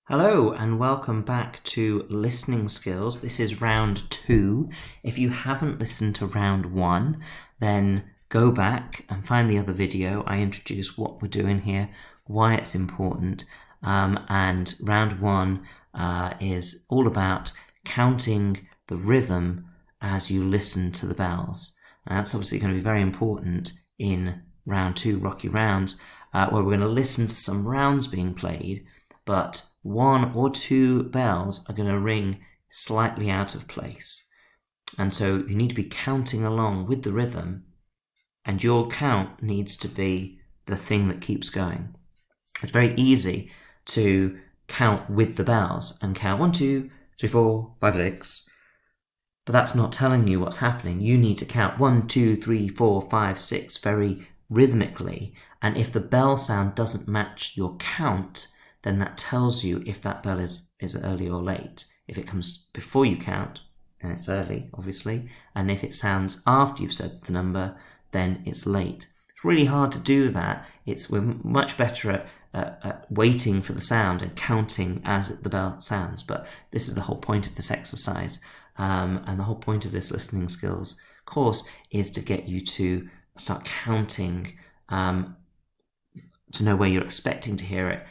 Hello and welcome back to Listening Skills. This is round 2. If you haven't listened to round 1, then go back and find the other video. I introduce what we're doing here, why it's important, and round 1 is all about counting the rhythm as you listen to the bells. And that's obviously going to be very important in round 2, Rocky Rounds, where we're going to listen to some rounds being played, but 1 or 2 bells are going to ring slightly out of place. And so you need to be counting along with the rhythm, and your count needs to be the thing that keeps going. It's very easy to count with the bells and count 1, 2, 3, 4, 5, 6. But that's not telling you what's happening. You need to count 1, 2, 3, 4, 5, 6 very rhythmically. And if the bell sound doesn't match your count, then that tells you if that bell is early or late. If it comes before you count, then it's early, obviously. And if it sounds after you've said the number, then it's late. It's really hard to do that. We're much better at waiting for the sound and counting as the bell sounds. But this is the whole point of this exercise. And the whole point of this listening skills course is to get you to start counting to know where you're expecting to hear it.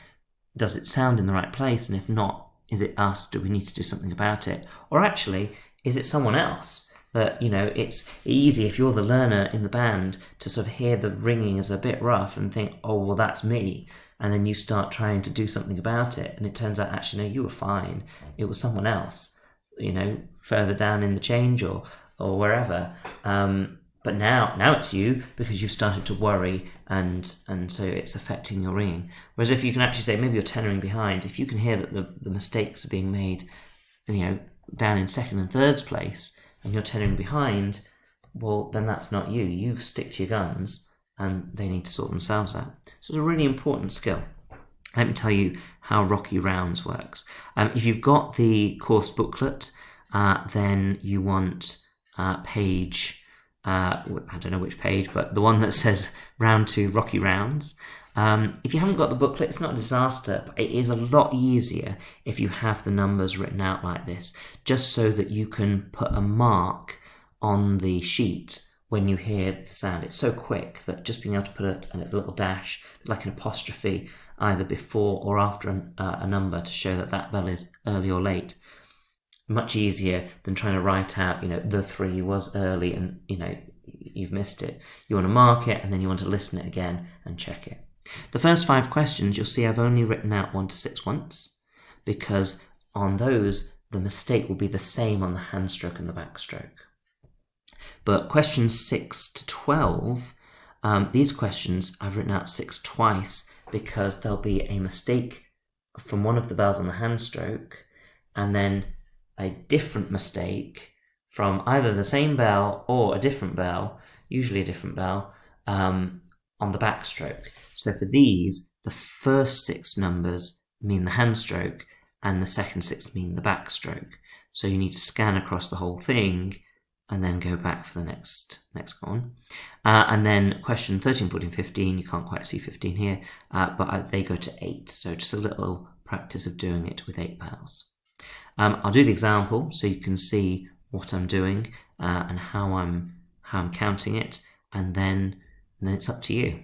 Does it sound in the right place? And if not, is it us? Do we need to do something about it? Or actually, is it someone else? That, it's easy if you're the learner in the band to sort of hear the ringing as a bit rough and think, oh, well, that's me. And then you start trying to do something about it. And it turns out, actually, no, you were fine. It was someone else, further down in the change or wherever. But now it's you because you've started to worry and so it's affecting your ringing. Whereas if you can actually say, maybe you're tenoring behind, if you can hear that the mistakes are being made, down in second and third place and you're tenoring behind, well, then that's not you. You stick to your guns and they need to sort themselves out. So it's a really important skill. Let me tell you how Rocky Rounds works. If you've got the course booklet, then you want page... I don't know which page, but the one that says round 2 Rocky Rounds. If you haven't got the booklet, it's not a disaster, but it is a lot easier if you have the numbers written out like this, just so that you can put a mark on the sheet when you hear the sound. It's so quick that just being able to put a little dash, like an apostrophe, either before or after a number to show that bell is early or late. Much easier than trying to write out, the 3 was early and, you've missed it. You want to mark it and then you want to listen it again and check it. The first 5 questions, you'll see I've only written out 1 to 6 once because on those, the mistake will be the same on the hand stroke and the backstroke. But questions 6 to 12, these questions I've written out 6 twice because there'll be a mistake from one of the bells on the hand stroke and then a different mistake from either the same bell or a different bell, usually a different bell, on the backstroke. So for these, the first 6 numbers mean the hand stroke and the second 6 mean the backstroke. So you need to scan across the whole thing and then go back for the next one. And then question 13, 14, 15, you can't quite see 15 here, but they go to 8. So just a little practice of doing it with 8 bells. I'll do the example so you can see what I'm doing and how I'm counting it, and then it's up to you.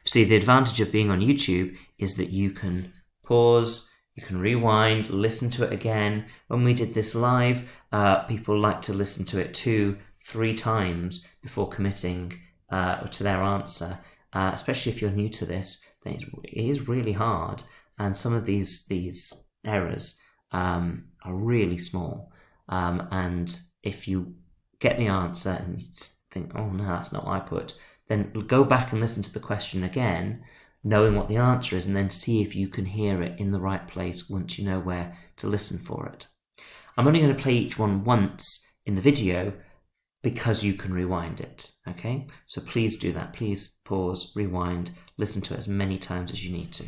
See, the advantage of being on YouTube is that you can pause, you can rewind, listen to it again. When we did this live, people like to listen to it 2-3 times before committing to their answer. Especially if you're new to this, then it is really hard, and some of these errors are really small, and if you get the answer and you think, oh no, that's not what I put, then go back and listen to the question again, knowing what the answer is, and then see if you can hear it in the right place once you know where to listen for it. I'm only going to play each one once in the video because you can rewind it, okay? So please do that. Please pause, rewind, listen to it as many times as you need to.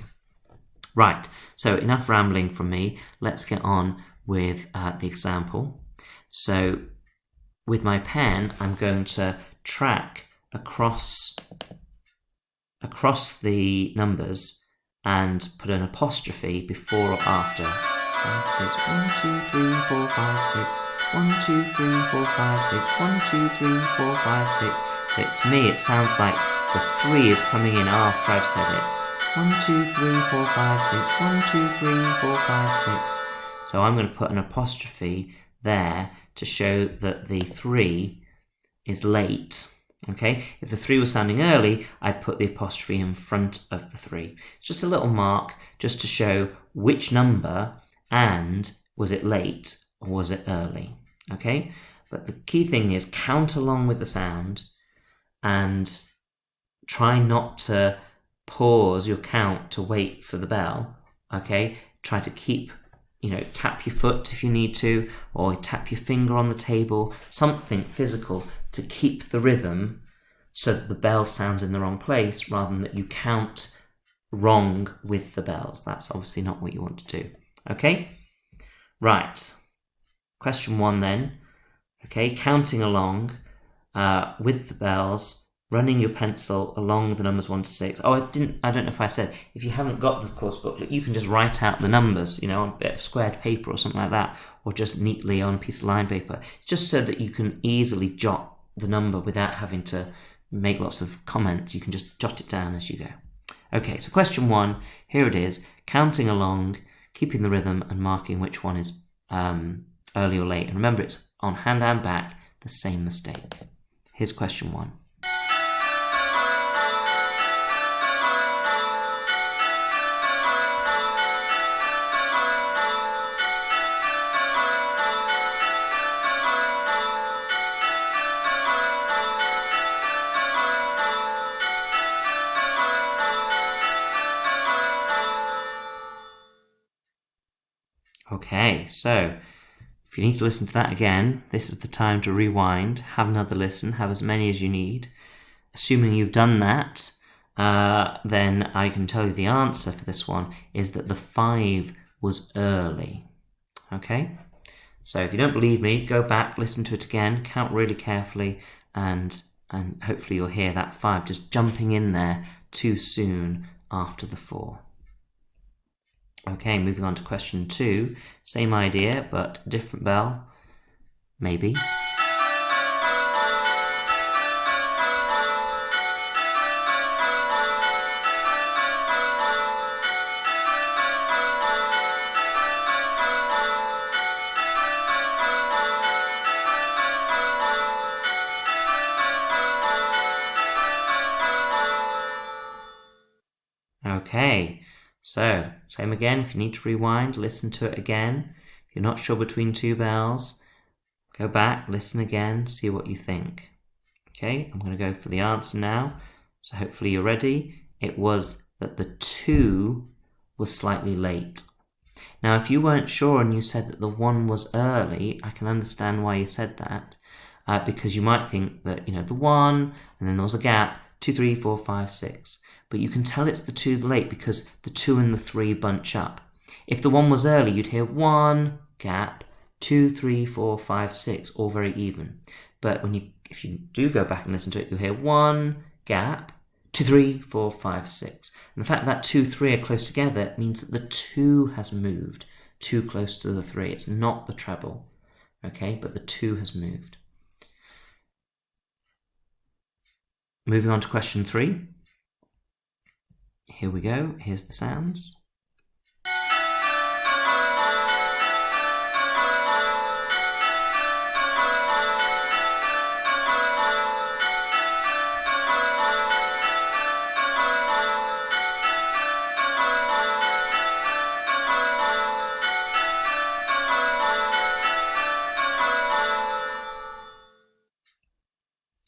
Right, so enough rambling from me. Let's get on with the example. So with my pen, I'm going to track across the numbers and put an apostrophe before or after. 5, 6, 1, 2, 3, 4, 5, 6. 1, 2, 3, 4, 5, 6. 1, 2, 3, 4, 5, 6. To me, it sounds like the 3 is coming in after I've said it. 1, 2, 3, 4, 5, 6. 1, 2, 3, 4, 5, 6. So I'm going to put an apostrophe there to show that the 3 is late. Okay, if the 3 was sounding early, I'd put the apostrophe in front of the 3. It's just a little mark just to show which number and was it late or was it early. Okay, but the key thing is count along with the sound and try not to pause your count to wait for the bell. Okay, try to keep, tap your foot if you need to, or tap your finger on the table, something physical to keep the rhythm so that the bell sounds in the wrong place rather than that you count wrong with the bells. That's obviously not what you want to do. Okay? Right. Question 1 then. Okay, counting along with the bells, running your pencil along the numbers 1 to 6. Oh, I don't know if I said, if you haven't got the course booklet, you can just write out the numbers, on a bit of squared paper or something like that, or just neatly on a piece of lined paper, just so that you can easily jot the number without having to make lots of comments. You can just jot it down as you go. Okay, so question 1, here it is, counting along, keeping the rhythm and marking which one is early or late. And remember, it's on hand and back, the same mistake. Here's question 1. Okay, so if you need to listen to that again, this is the time to rewind, have another listen, have as many as you need. Assuming you've done that, then I can tell you the answer for this one is that the 5 was early. Okay, so if you don't believe me, go back, listen to it again, count really carefully, and hopefully you'll hear that 5 just jumping in there too soon after the 4. Okay, moving on to question 2. Same idea, but different bell. Maybe. Okay, so same again. If you need to rewind, listen to it again. If you're not sure between 2 bells, go back, listen again, see what you think. Okay, I'm going to go for the answer now. So hopefully you're ready. It was that the 2 was slightly late. Now, if you weren't sure and you said that the 1 was early, I can understand why you said that. Because you might think that, the 1, and then there was a gap, 2, 3, 4, 5, 6. But you can tell it's the 2 late because the 2 and the 3 bunch up. If the 1 was early, you'd hear 1, gap, 2, 3, 4, 5, 6, all very even. But if you do go back and listen to it, you'll hear 1, gap, 2, 3, 4, 5, 6. And the fact that 2, 3 are close together means that the 2 has moved too close to the 3. It's not the treble, okay, but the 2 has moved. Moving on to question 3. Here we go. Here's the sounds.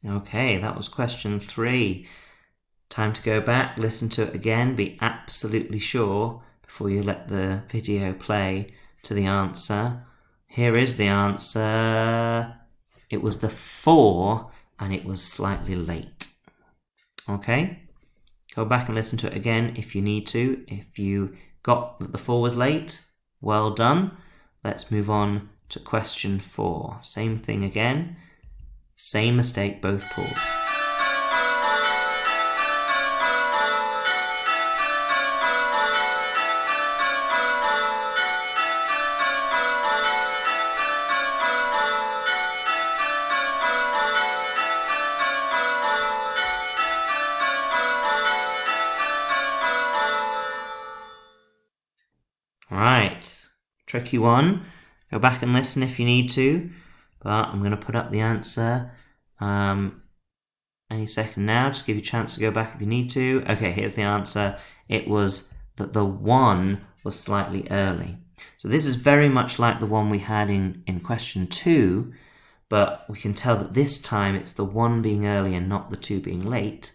Okay, that was question 3. Time to go back, listen to it again, be absolutely sure before you let the video play to the answer. Here is the answer. It was the 4 and it was slightly late. Okay, go back and listen to it again if you need to. If you got that the 4 was late, well done. Let's move on to question 4. Same thing again. Same mistake, both pulls. Right, tricky one. Go back and listen if you need to, but I'm going to put up the answer any second now. Just give you a chance to go back if you need to. Okay, here's the answer. It was that the 1 was slightly early. So this is very much like the one we had in question 2, but we can tell that this time it's the 1 being early and not the 2 being late,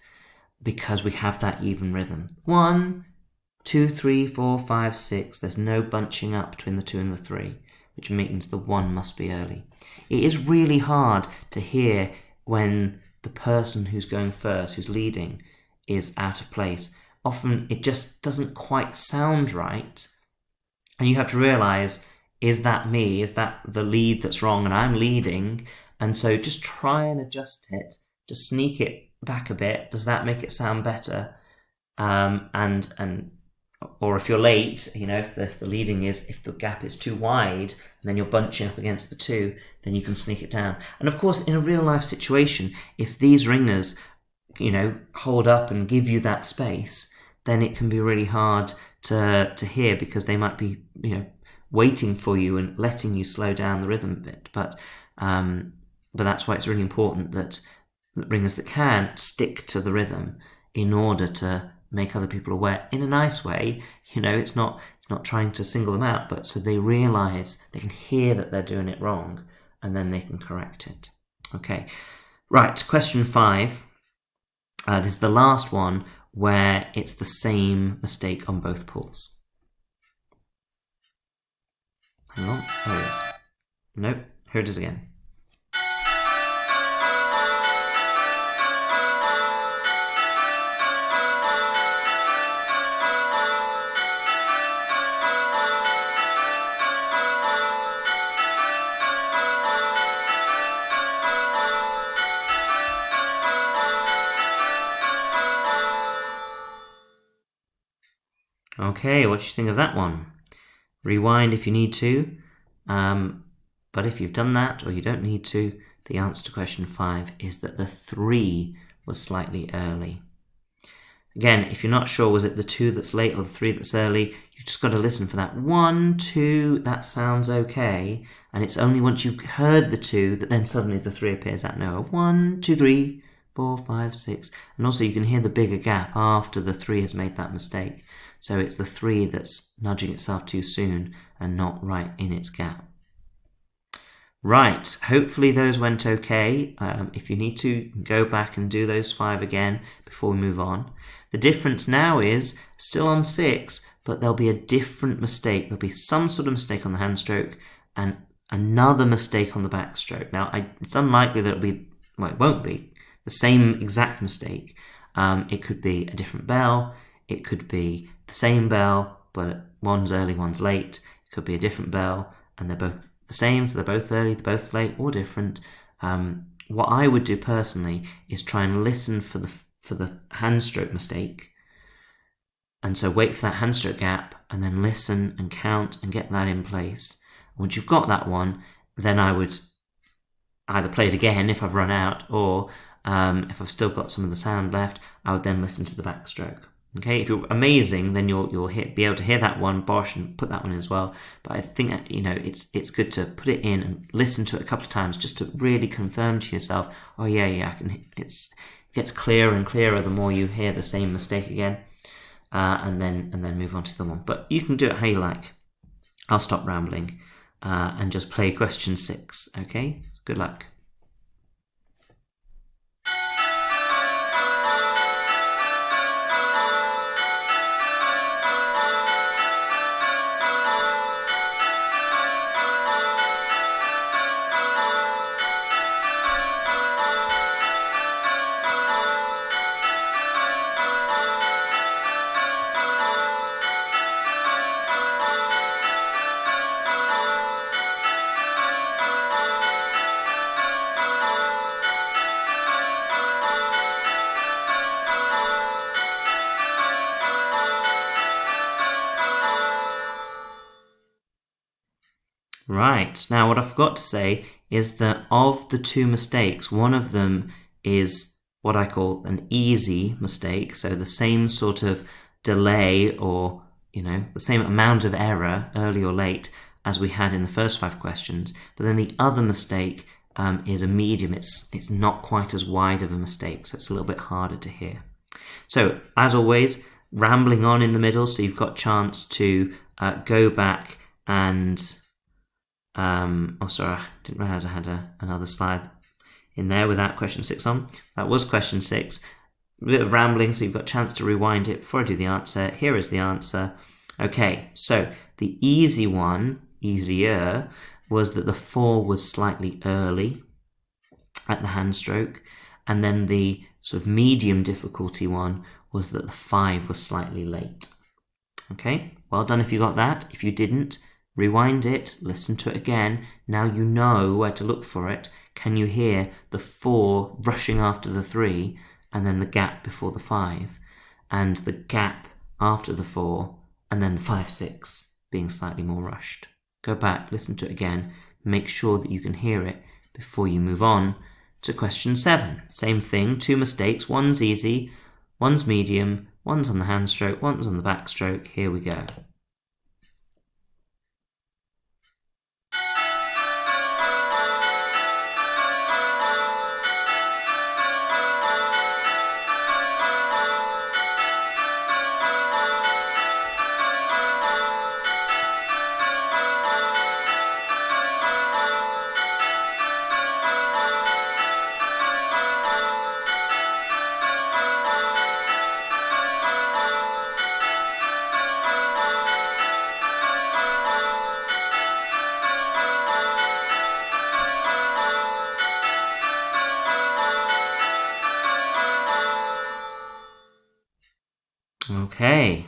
because we have that even rhythm. 1, 2, 3, 4, 5, 6. There's no bunching up between the 2 and the 3, which means the 1 must be early. It is really hard to hear when the person who's going first, who's leading, is out of place. Often it just doesn't quite sound right, and you have to realize, is that me? Is that the lead that's wrong and I'm leading? And so just try and adjust it, just sneak it back a bit. Does that make it sound better? Or if you're late, if the leading is, if the gap is too wide and then you're bunching up against the 2, then you can sneak it down. And of course, in a real life situation, if these ringers, hold up and give you that space, then it can be really hard to hear, because they might be, waiting for you and letting you slow down the rhythm a bit. But that's why it's really important that ringers that can stick to the rhythm in order to make other people aware in a nice way. It's not trying to single them out, but so they realize, they can hear that they're doing it wrong, and then they can correct it. Okay, right, question 5. This is the last one where it's the same mistake on both pulls. Hang on, there it is. Nope, here it is again. Okay, what do you think of that one? Rewind if you need to, but if you've done that, or you don't need to, the answer to question 5 is that the 3 was slightly early. Again, if you're not sure, was it the 2 that's late or the 3 that's early, you've just got to listen for that 1, 2, that sounds okay, and it's only once you've heard the 2 that then suddenly the 3 appears out of nowhere. 1, 2, 3, 4, 5, 6, and also you can hear the bigger gap after the 3 has made that mistake. So it's the 3 that's nudging itself too soon and not right in its gap. Right, hopefully those went okay. If you need to, go back and do those 5 again before we move on. The difference now is still on 6, but there'll be a different mistake. There'll be some sort of mistake on the hand stroke and another mistake on the backstroke. Now, it's unlikely that it won't be the same exact mistake. It could be a different bell. It could be the same bell, but one's early, one's late. It could be a different bell, and they're both the same, so they're both early, they're both late, or different. What I would do personally is try and listen for the hand stroke mistake, and so wait for that hand stroke gap, and then listen and count and get that in place. Once you've got that one, then I would either play it again if I've run out, or if I've still got some of the sound left, I would then listen to the backstroke. Okay, if you're amazing, then you'll be able to hear that one, bosh, and put that one in as well. But I think it's good to put it in and listen to it a couple of times just to really confirm to yourself, oh yeah, I can. It gets clearer and clearer the more you hear the same mistake again, and then move on to the one. But you can do it how you like. I'll stop rambling and just play question 6. Okay, good luck. Right, now what I forgot to say is that of the 2 mistakes, one of them is what I call an easy mistake, so the same sort of delay or the same amount of error, early or late, as we had in the first 5 questions. But then the other mistake is a medium. It's not quite as wide of a mistake, so it's a little bit harder to hear. So, as always, rambling on in the middle, so you've got a chance to go back and... sorry, I didn't realise I had another slide in there without question 6 on. That was question 6. A bit of rambling, so you've got a chance to rewind it before I do the answer. Here is the answer. Okay, so the easy one, easier, was that the 4 was slightly early at the hand stroke, and then the sort of medium difficulty one was that the 5 was slightly late. Okay, well done if you got that. If you didn't, rewind it, listen to it again. Now you know where to look for it. Can you hear the 4 rushing after the 3, and then the gap before the 5, and the gap after the 4, and then the 5, 6 being slightly more rushed? Go back, listen to it again, make sure that you can hear it before you move on to question 7. Same thing, 2 mistakes, one's easy, one's medium, one's on the hand stroke, one's on the back stroke. Here we go. Okay,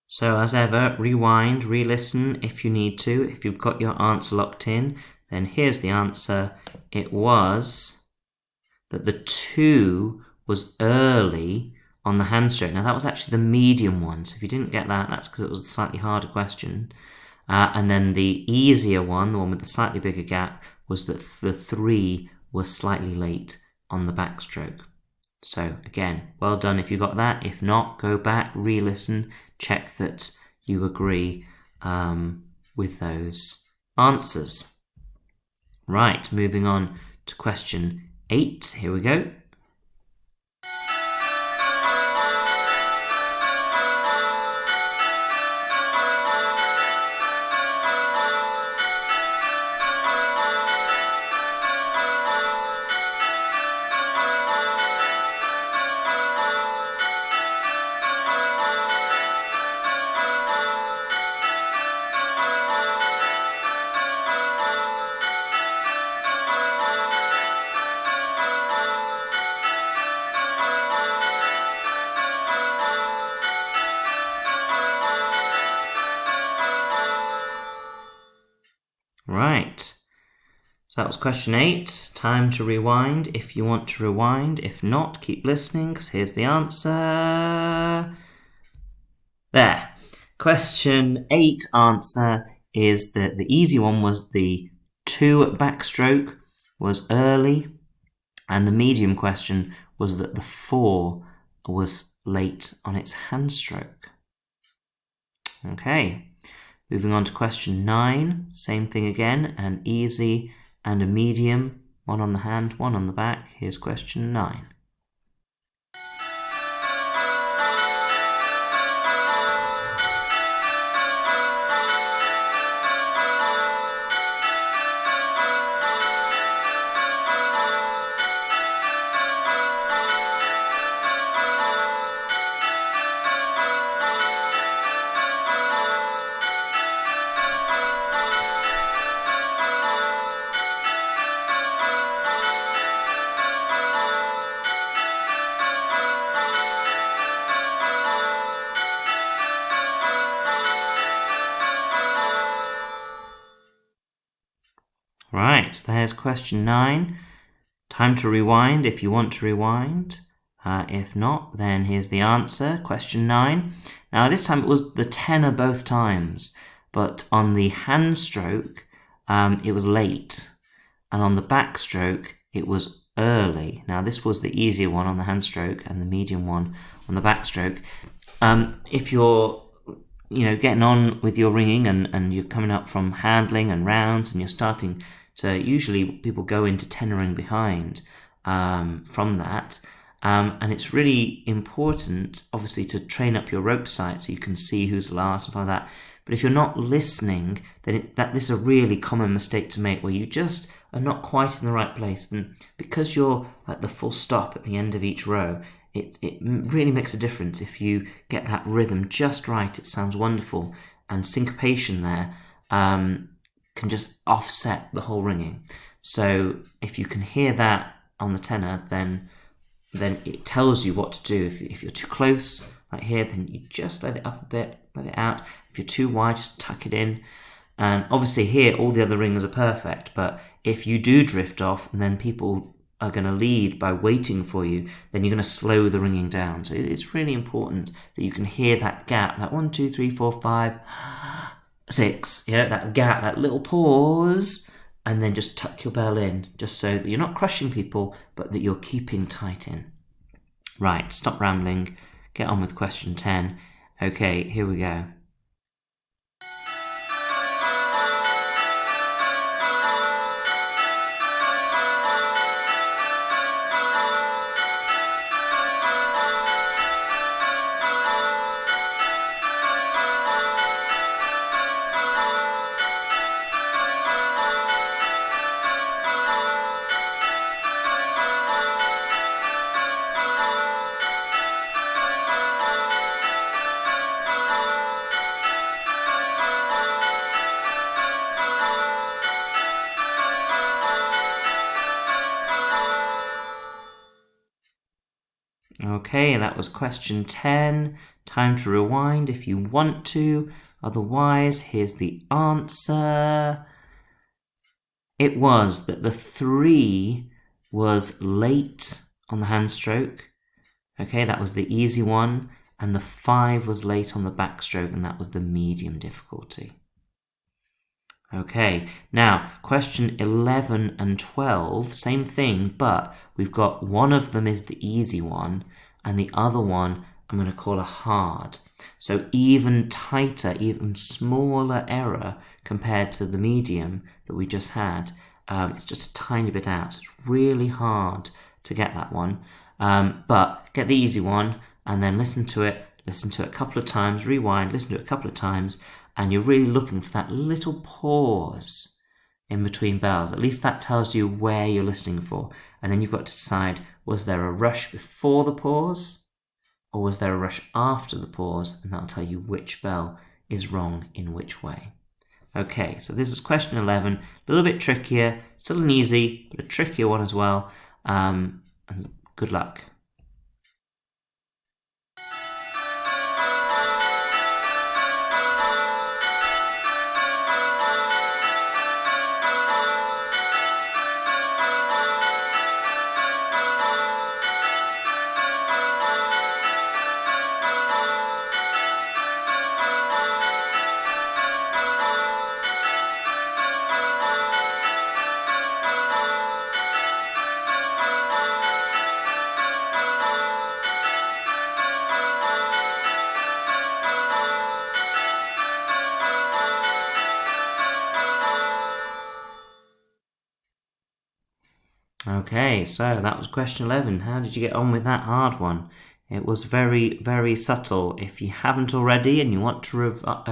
so as ever, rewind, re-listen if you need to. If you've got your answer locked in, then here's the answer. It was that the 2 was early on the hand stroke. Now that was actually the medium one, so if you didn't get that, that's because it was a slightly harder question. And then the easier one, the one with the slightly bigger gap, was that the 3 was slightly late on the backstroke. So again, well done if you got that. If not, go back, re-listen, check that you agree with those answers. Right, moving on to question 8. Here we go. Right, so that was question 8. Time to rewind if you want to rewind. If not, keep listening because here's the answer. There. Question 8 answer is that the easy one was the 2 backstroke was early, and the medium question was that the 4 was late on its hand stroke. Okay. Moving on to question 9, same thing again, an easy and a medium, one on the hand, one on the back. Here's question 9. Right, there's question 9. Time to rewind if you want to rewind. If not, then here's the answer, question 9. Now this time it was the tenor both times, but on the hand stroke it was late, and on the backstroke it was early. Now this was the easier one on the hand stroke and the medium one on the backstroke. If you're getting on with your ringing and you're coming up from handling and rounds and you're starting to, usually people go into tenoring behind from that. And it's really important, obviously, to train up your rope sight so you can see who's last and stuff like that. But if you're not listening, then this is a really common mistake to make, where you just are not quite in the right place. And because you're at the full stop at the end of each row, it really makes a difference if you get that rhythm just right. It sounds wonderful. And syncopation there can just offset the whole ringing. So if you can hear that on the tenor, then it tells you what to do. If you're too close, like here, then you just let it up a bit, let it out. If you're too wide, just tuck it in. And obviously here, all the other ringers are perfect, but if you do drift off and then people are going to lead by waiting for you, then you're going to slow the ringing down. So it's really important that you can hear that gap, that 1, 2, 3, 4, 5, 6, that gap, that little pause, and then just tuck your bell in, just so that you're not crushing people, but that you're keeping tight in. Right, stop rambling, get on with question 10. Okay, here we go. Okay, that was question 10. Time to rewind if you want to. Otherwise, here's the answer. It was that the 3 was late on the hand stroke. Okay, that was the easy one. And the 5 was late on the backstroke, and that was the medium difficulty. Okay, now question 11 and 12, same thing, but we've got one of them is the easy one, and the other one I'm going to call a hard. So even tighter, even smaller error compared to the medium that we just had. It's just a tiny bit out. So it's really hard to get that one. But get the easy one and then listen to it a couple of times, rewind, listen to it a couple of times, and you're really looking for that little pause in between bells. At least that tells you where you're listening for. And then you've got to decide, was there a rush before the pause or was there a rush after the pause? And that'll tell you which bell is wrong in which way. Okay, so this is question 11. A little bit trickier, still an easy, but a trickier one as well. And good luck. Okay, so that was question 11. How did you get on with that hard one? It was very, very subtle. If you haven't already and you want to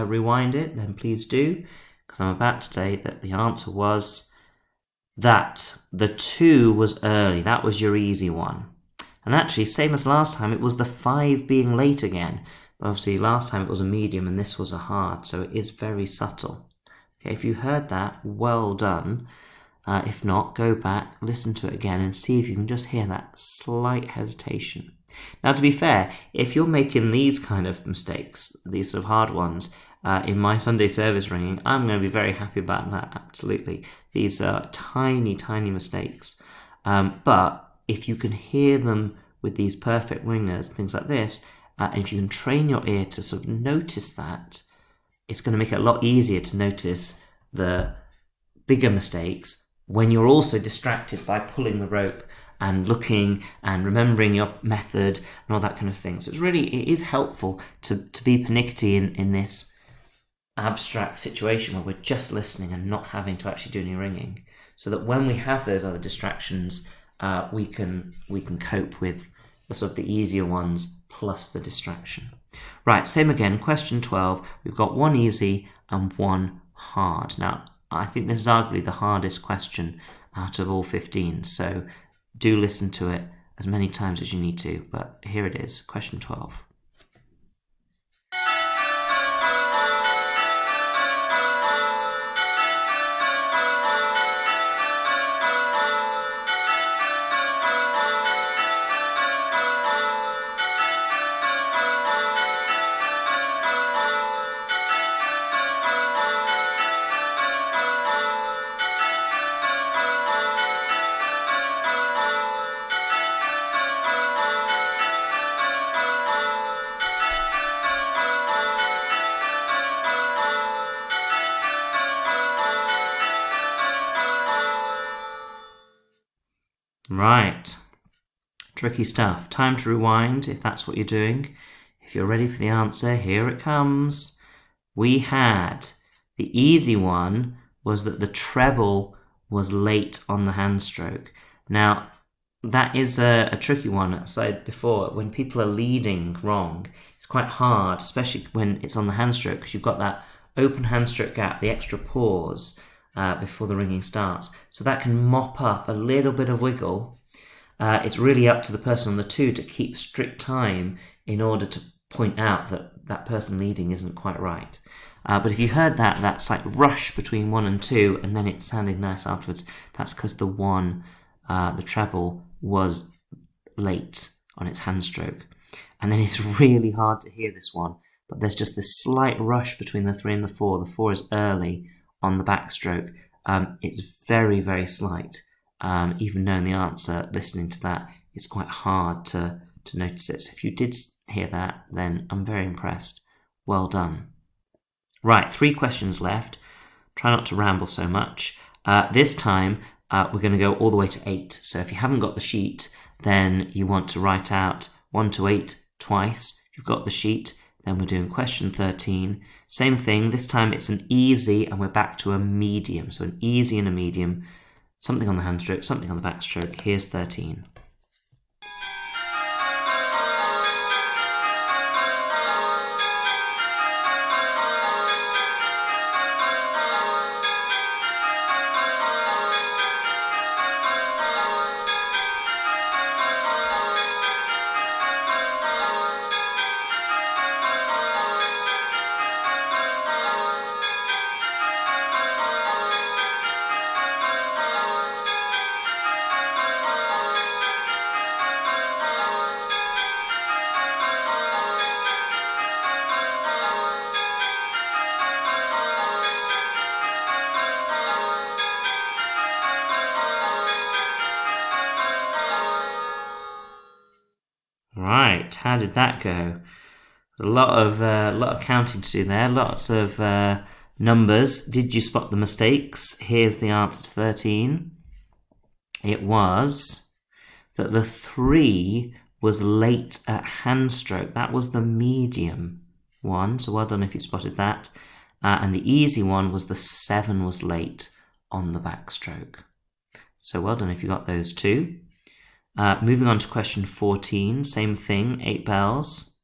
rewind it, then please do, because I'm about to say that the answer was that the 2 was early. That was your easy one. And actually, same as last time, it was the 5 being late again. But obviously, last time it was a medium and this was a hard, so it is very subtle. Okay, if you heard that, well done. If not, go back, listen to it again and see if you can just hear that slight hesitation. Now, to be fair, if you're making these kind of mistakes, these sort of hard ones, in my Sunday service ringing, I'm going to be very happy about that, absolutely. These are tiny, tiny mistakes. But if you can hear them with these perfect ringers, things like this, and if you can train your ear to sort of notice that, it's going to make it a lot easier to notice the bigger mistakes when you're also distracted by pulling the rope and looking and remembering your method and all that kind of thing. So it is helpful to be pernickety in this abstract situation where we're just listening and not having to actually do any ringing, so that when we have those other distractions, we can cope with the sort of the easier ones plus the distraction. Right, same again, question 12. We've got one easy and one hard. Now, I think this is arguably the hardest question out of all 15, so do listen to it as many times as you need to, but here it is, question 12. Right, tricky stuff. Time to rewind if that's what you're doing. If you're ready for the answer, here it comes. We had the easy one was that the treble was late on the hand stroke. Now, that is a tricky one. As I said before, when people are leading wrong, it's quite hard, especially when it's on the hand stroke, because you've got that open hand stroke gap, the extra pause before the ringing starts. So that can mop up a little bit of wiggle. It's really up to the person on the 2 to keep strict time in order to point out that that person leading isn't quite right. But if you heard that slight rush between 1 and 2, and then it sounded nice afterwards, that's because the 1, the treble, was late on its hand stroke. And then it's really hard to hear this one, but there's just this slight rush between the 3 and the 4. The 4 is early on the backstroke. It's very, very slight. Even knowing the answer, listening to that, it's quite hard to notice it. So if you did hear that, then I'm very impressed. Well done. Right, 3 questions left. Try not to ramble so much. This time, we're going to go all the way to 8. So if you haven't got the sheet, then you want to write out 1 to 8 twice. If you've got the sheet, then we're doing question 13. Same thing, this time it's an easy and we're back to a medium. So an easy and a medium, something on the hand stroke, something on the backstroke. Here's 13. Right, how did that go? A lot of counting to do there, lots of numbers. Did you spot the mistakes? Here's the answer to 13. It was that the 3 was late at hand stroke. That was the medium one, so well done if you spotted that. And the easy one was the 7 was late on the backstroke. So well done if you got those 2. Moving on to question 14, same thing, 8 bells.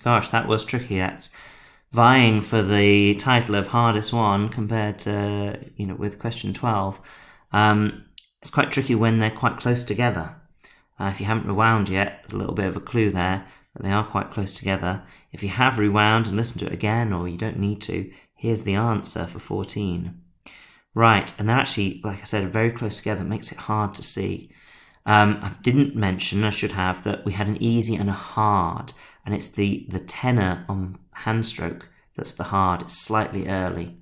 Gosh, that was tricky. That's vying for the title of hardest one compared to, with question 12. It's quite tricky when they're quite close together. If you haven't rewound yet, there's a little bit of a clue there that they are quite close together. If you have rewound and listened to it again, or you don't need to, here's the answer for 14. Right, and they're actually, like I said, very close together. It makes it hard to see. I didn't mention, I should have, that we had an easy and a hard, and it's the tenor on hand stroke that's the hard. It's slightly early.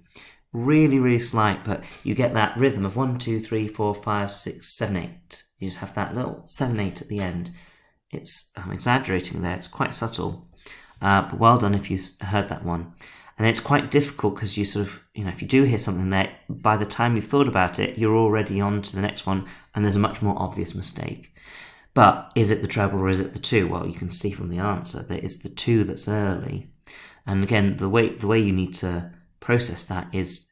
Really, really slight, but you get that rhythm of 1, 2, 3, 4, 5, 6, 7, 8. You just have that little 7, 8 at the end. I'm exaggerating there. It's quite subtle, but well done if you heard that one. And it's quite difficult because you sort of, if you do hear something there, by the time you've thought about it, you're already on to the next one, and there's a much more obvious mistake. But is it the treble or is it the 2? Well, you can see from the answer that it's the 2 that's early. And again, the way you need to process that is,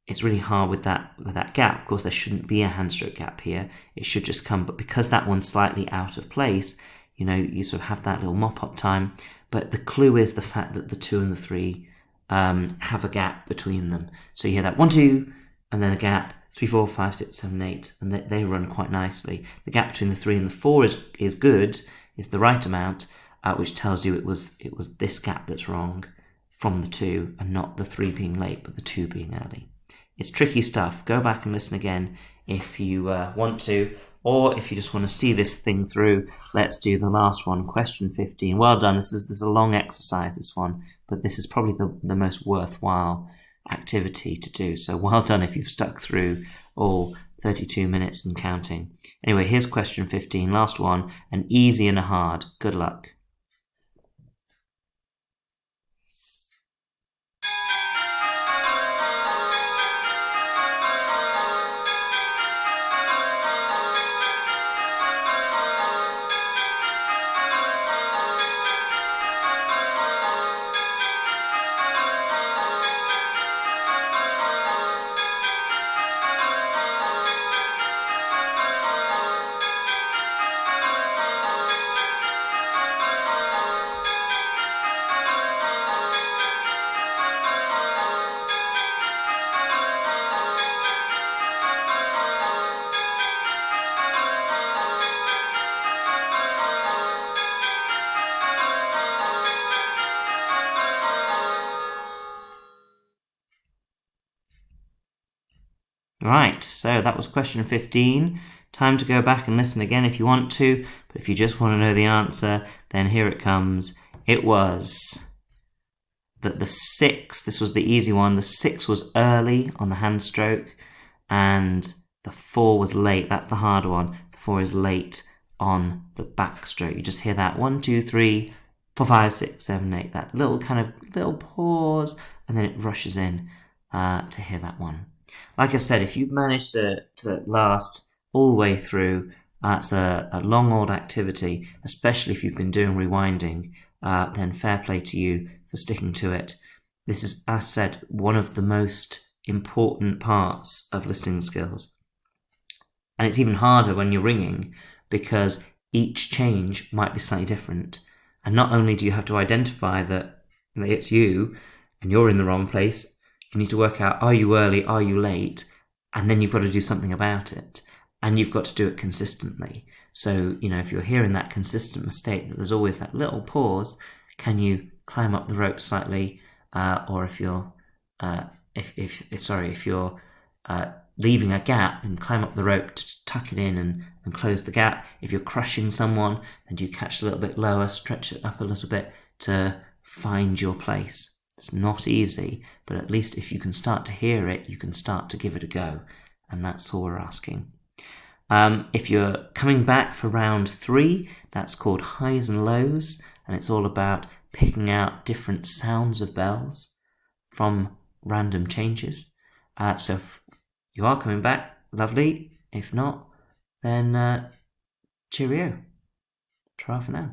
it's really hard with that gap. Of course, there shouldn't be a hand stroke gap here. It should just come, but because that one's slightly out of place, you sort of have that little mop-up time. But the clue is the fact that the 2 and the 3 have a gap between them. So you hear that 1, 2, and then a gap, 3, 4, 5, 6, 7, 8, and they run quite nicely. The gap between the 3 and the 4 is good, is the right amount, which tells you it was this gap that's wrong from the 2, and not the 3 being late, but the 2 being early. It's tricky stuff. Go back and listen again if you want to, or if you just want to see this thing through. Let's do the last one, question 15. Well done. This is a long exercise, this one, but this is probably the most worthwhile activity to do. So well done if you've stuck through all 32 minutes and counting. Anyway, here's question 15, last one, an easy and a hard. Good luck. Right, so that was question 15. Time to go back and listen again if you want to, but if you just want to know the answer, then here it comes. It was that the 6, this was the easy one, the 6 was early on the hand stroke, and the 4 was late. That's the hard one. The 4 is late on the backstroke. You just hear that 1, 2, 3, 4, 5, 6, 7, 8, that little pause, and then it rushes in to hear that one. Like I said, if you've managed to last all the way through, it's a long old activity, especially if you've been doing rewinding, then fair play to you for sticking to it. This is, as I said, one of the most important parts of listening skills. And it's even harder when you're ringing because each change might be slightly different. And not only do you have to identify that it's you and you're in the wrong place, you need to work out, are you early, are you late? And then you've got to do something about it. And you've got to do it consistently. So, if you're hearing that consistent mistake, that there's always that little pause, can you climb up the rope slightly? Or if you're, if you're leaving a gap, then climb up the rope to tuck it in and close the gap. If you're crushing someone, then do you catch a little bit lower, stretch it up a little bit to find your place. It's not easy, but at least if you can start to hear it, you can start to give it a go. And that's all we're asking. If you're coming back for round 3, that's called highs and lows, and it's all about picking out different sounds of bells from random changes. So if you are coming back, lovely. If not, then cheerio. Try for now.